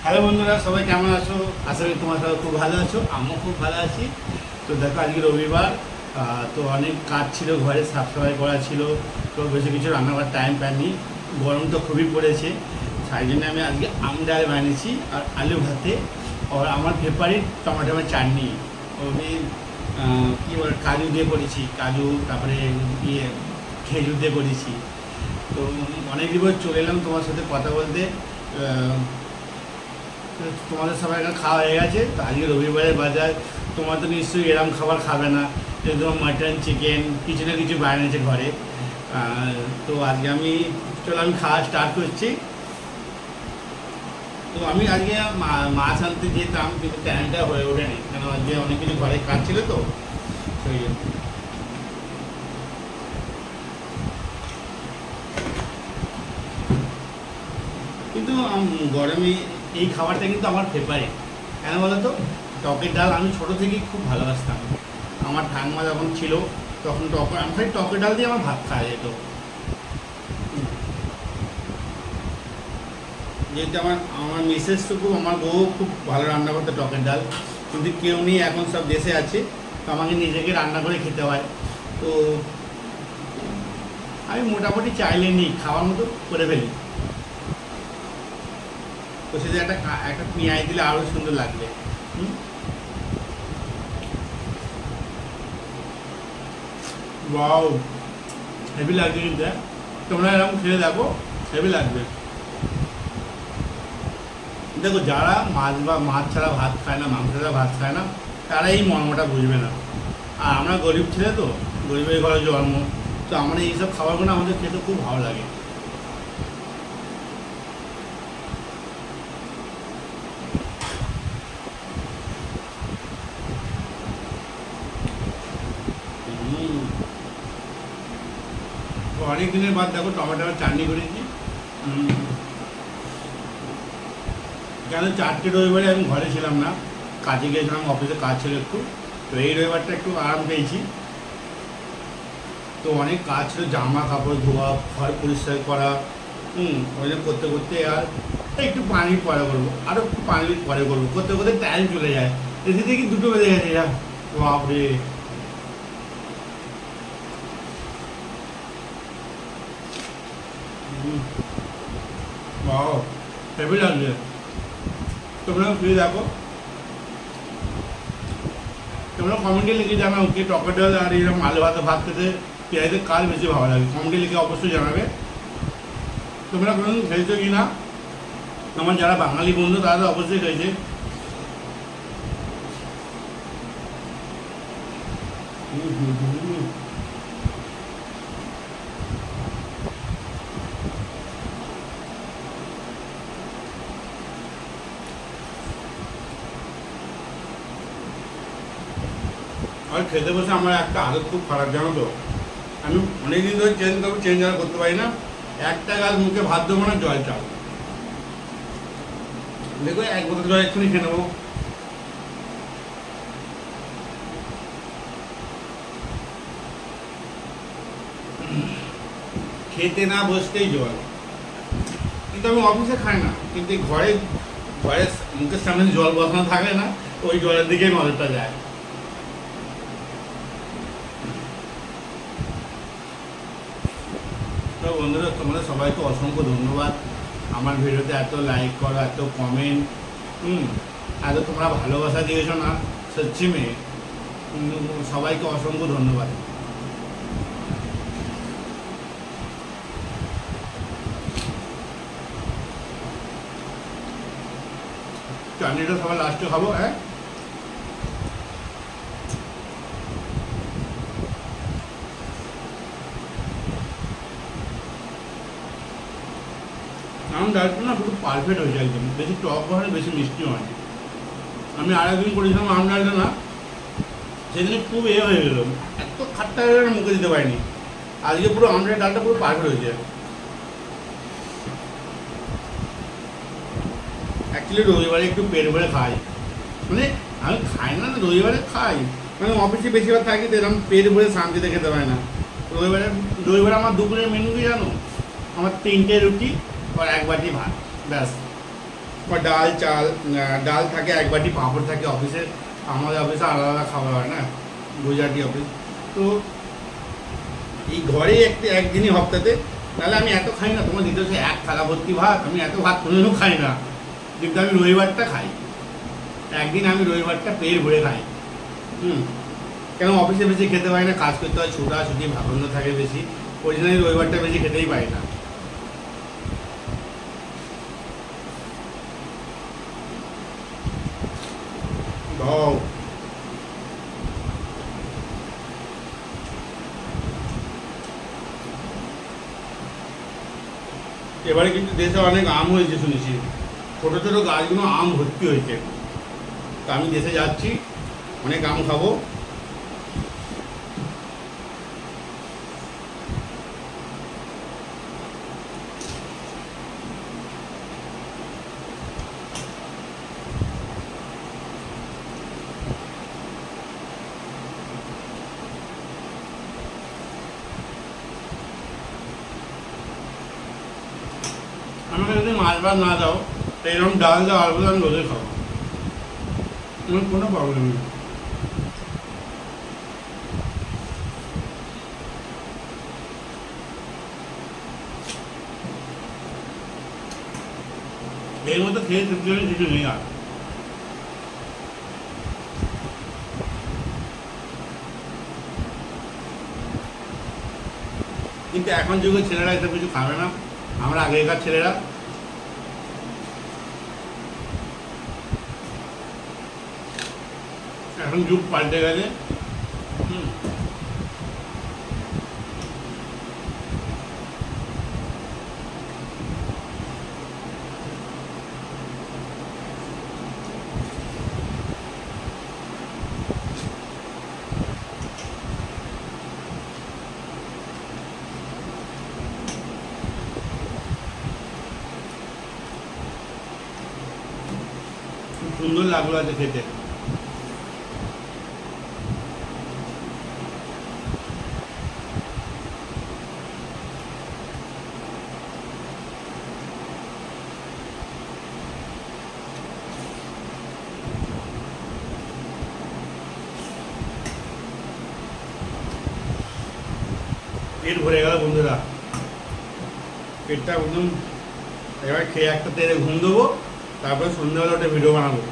Hello বন্ধুরা, সবাই কেমন আছো? আশা করি তোমার সবাই খুব ভালো আছো। আমিও খুব ভালো আছি। তো দেখো, আজকে রবিবার, তো অনেক কাজ ছিল, ঘরে সাফ সাফাই করা ছিল, তো বেশি কিছু রান্না করার টাইম পাইনি। গরম তো খুবই পড়েছে, তাই জন্য আমি আজকে আম ডাল বানিয়েছি আর আলু ভাতে, আর আমার ফেভারিট টমেটো চাটনি। ওই কী বলে, কাজু দিয়ে করেছি, কাজু, তারপরে ইয়ে খেজুর দিয়ে করেছি। তো অনেক দিন পর চলে এলাম তোমার সাথে কথা বলতে। তোমাদের সবাই এখন খাওয়া হয়ে গেছে, তো আজকে রবিবারের বাজার। তোমার তো নিশ্চয়ই এরম খাবার খাবে না, যেরকম মাটন, চিকেন, কিছু না কিছু বানিয়েছে ঘরে। তো আজকে আমি খাওয়া স্টার্ট করছি। তো আমি আজকে মাছ আনতে যেতাম, কিন্তু টাইমটা হয়ে ওঠেনি, কেন আজকে অনেক কিছু ঘরে কাজ ছিল, তো সেই জন্য। কিন্তু গরমে এই খাবারটা কিন্তু আমার ফেভারিট। কেন বলো তো? টকের ডাল আমি ছোটো থেকেই খুব ভালোবাসতাম। আমার ঠাকুমা যখন ছিল তখন আমি টকের ডাল দিয়ে আমার ভাত খাওয়া যেত। যেহেতু আমার মিসেস তো খুব, আমার বউ খুব ভালো রান্না করতে টকের ডাল, কিন্তু কেউ নেই, এখন সব দেশে আছে, তো আমাকে নিজেকে রান্না করে খেতে হয়। তো আমি মোটামুটি চাইলে নিই খাওয়ার মতো করে ফেলি। তো সেটা একটা পেঁয়াজ দিলে আরও সুন্দর লাগবে। ওয়াও, হেভি লাগবে কিন্তু। তোমরা এরকম খেয়ে দেখো, হেভি লাগবে। দেখো, যারা মাছ ছাড়া ভাত খায় না, মাংস ছাড়া ভাত খায় না, তারা এই মর্মটা বুঝবে না। আর আমরা গরিব ছেলে, তো গরিবের ঘরে জন্ম, তো আমরা এইসব খাবারগুলো আমাদের খেতে খুব ভালো লাগে। অনেক দিনের বাদ দেখো টমেটোর চাটনি করেছি। কেন 4টে রবিবারে আমি ঘরে ছিলাম না, কাজে গিয়েছিলাম, অফিসে কাজ ছিল একটু। তো এই রবিবারটা একটু আরাম পেয়েছি। তো অনেক কাজ ছিল, জামা কাপড় ধোয়া, ঘর পরিষ্কার করা, ওই করতে করতে আর একটু পানি পরে করবো, আরও একটু পানি পরে করবো, করতে করতে টাইম চলে যায়। এসে দেখি 2টো বেজে গেছে। বাপরে! বাহ, হেভি লাগছে। তোমরা ফ্রি দেখো, তোমরা কমেন্টে লিখে জানাও কি টকের ডাল আর এরকম আলু ভাত খেতে পেঁয়াজের কাজ বেশি ভালো লাগে। কমেন্টে লিখে অবশ্যই জানাবে তোমরা কোনোদিন খেয়েছো কি না। আমার যারা বাঙালি বন্ধু তারা তো অবশ্যই খেয়েছে। আর খেতে বসে আমার একটা আদত খুব খারাপ, জানো তো। আমি অনেকদিন ধরে চেঞ্জ আর করতে পারি না। একটা গাল মুখে ভাত দেবো না, জল চাল। দেখো, 1 বোতল জল এক্ষুনি খেয়ে নেবো। খেতে না বসতেই জল। কিন্তু আমি অফিসে খাই না, কিন্তু ঘরে মুখের সামনে জল বসানো থাকে না, ওই জলের দিকেই নজরটা যায়। তো বন্ধুরা, তোমাদের সবাইকে অসংখ্য ধন্যবাদ আমার ভিডিওতে এত লাইক করো, এত কমেন্ট, এত তোমরা ভালোবাসা দিয়েছো না, সত্যি মেয়ে, সবাইকে অসংখ্য ধন্যবাদ। চাটনিটা সবাই লাস্টে খাবো। হ্যাঁ, আম ডালটা না পুরো পারফেক্ট হয়েছে একদম, বেশি টক হয়, বেশি মিষ্টি হয়। আমি আরেকদিন করেছিলাম আম ডালটা, না সেদিন খুব হয়ে গেল, এত খাট্টা হয়ে গেল, মুখে দিতে পারিনি। আজকে পুরো আম ডালটা পুরো পারফেক্ট হয়েছে। অ্যাকচুয়ালি রবিবারে একটু পেট ভরে খাই, মানে আমি খাই না, রবিবারে খাই, মানে অফিসে বেশিরভাগ থাকি, তো এরকম পেট ভরে শান্তিতে খেতে পারি না। রবিবারে আমার দুপুরের মেনু কি জানো? আমার 3টে রুটি আর 1 বাটি ভাত, ব্যাস। বা ডাল চাল, ডাল থাকে, এক বাটি পাঁপড় থাকে অফিসে। আমাদের অফিসে আলাদা আলাদা খাওয়া হয় না, গুজরাটি অফিস। তো এই ঘরে একদিনই হপ্তাতে, তাহলে আমি এত খাই না। তোমার দিতে হচ্ছে এক থালা ভর্তি ভাত, আমি এত ভাত কোনোদিনও খাই না, কিন্তু আমি রবিবারটা খাই। একদিন আমি রবিবারটা পেট ভরে খাই। কেন অফিসে বেশি খেতে পারি না, কাজ করতে হয়, ছুটি ভাবন্ধ থাকে বেশি, ওই জন্য আমি রবিবারটা বেশি খেতেই পারি না। এবারে কিন্তু দেশে অনেক আম হয়েছে শুনেছি, ছোটো ছোটো গাছগুলো আম ভর্তি হয়েছে। তা আমি দেশে যাচ্ছি, অনেক আম খাবো। আমাকে যদি মাছ ভাত না দাও, তো এরকম ডাল দাও, আর বলে আমি রোদে খাবো, আমার কোনো প্রবলেম নেই। এর মতো খেয়ে তৃপ্তি হলে কিছু নেই আর। কিন্তু এখন যুগের ছেলেরা এসব কিছু খাবে না, আমরা আগেকার ছেলেরা। এখন যুগ পাল্টে গেছে। খুব সুন্দর লাগলো আছে খেতে। পেট ভরে গেল বন্ধুরা, পেটটা একদম। এবার খেয়ে একটা তেলে ঘুম দেবো, তারপরে সন্ধ্যাবেলা ওটা ভিডিও বানাবো।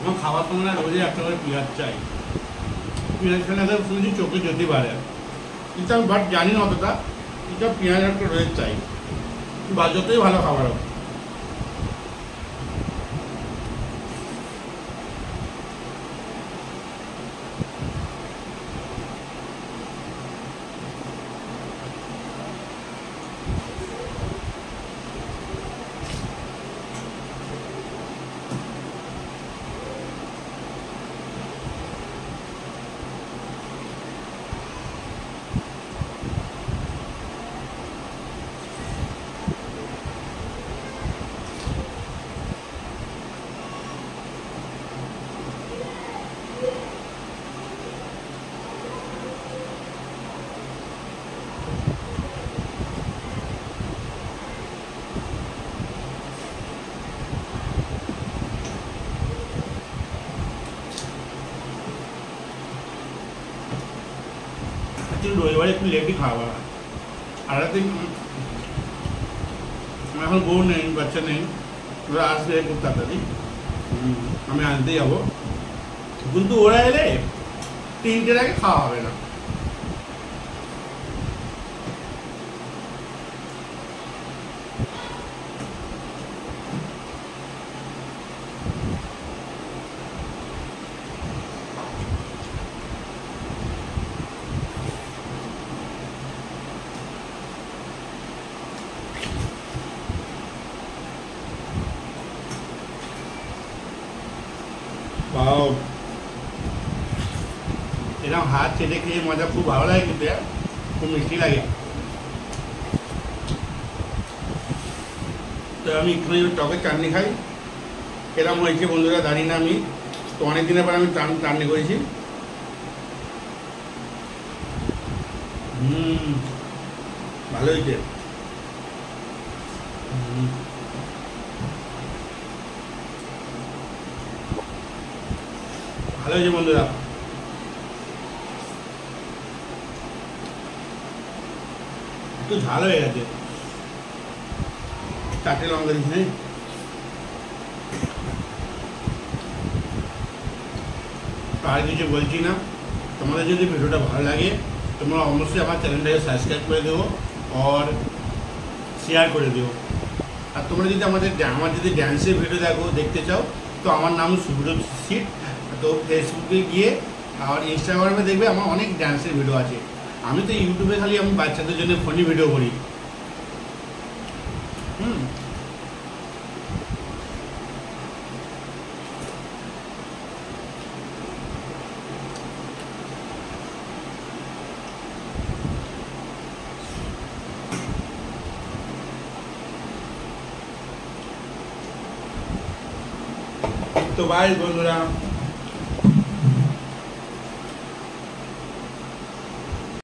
আমার খাবার সময় না রোজই একটা করে পেঁয়াজ চাই। পেঁয়াজ খেলে শুনেছি চোখে যেতে পারে, কিন্তু আমি বাট জানি না অতটা, কিন্তু পেঁয়াজ একটা রোজ চাই, বা যতই ভালো খাবার হোক। রবিবারে একটু লেটই খাওয়া হয়, আর দিন এখন বউ নেই, বাচ্চা নেই, ওরা আসবে খুব তাড়াতাড়ি, আমি আনতে যাবো। কিন্তু ওরা এলে 3টের আগে খাওয়া হবে না। বাও, এরকম হাত চেটে খেয়ে মজা খুব ভালো লাগে কিন্তু খুব মিষ্টি লাগে। তো আমি একটু টকের চাটনি খাই। এরকম হয়েছে বন্ধুরা, জানি না আমি, তো অনেক দিনের পর আমি চাটনি করেছি। ভালো হয়েছে। ভালো হয়েছে বন্ধুরা। একটু ঝাল হয়ে গেছে, 4টে লঙ্কা দিচ্ছি। হ্যাঁ, আর কিছু বলছি না। তোমাদের যদি ভিডিওটা ভালো লাগে তোমরা অবশ্যই আমার চ্যানেলটাকে সাবস্ক্রাইব করে দেবো আর শেয়ার করে দিও। আর তোমরা যদি আমার যদি ড্যান্সের ভিডিও দেখতে চাও, তো আমার নাম সুব্রত সিট। তো ফেসবুকে গিয়ে আর ইনস্টাগ্রামে দেখবে আমার অনেক ড্যান্সের ভিডিও আছে। আমি তো ইউটিউবে খালি আমি বাচ্চাদের জন্য ফোনে ভিডিও করি। তো বাই বন্ধুরা।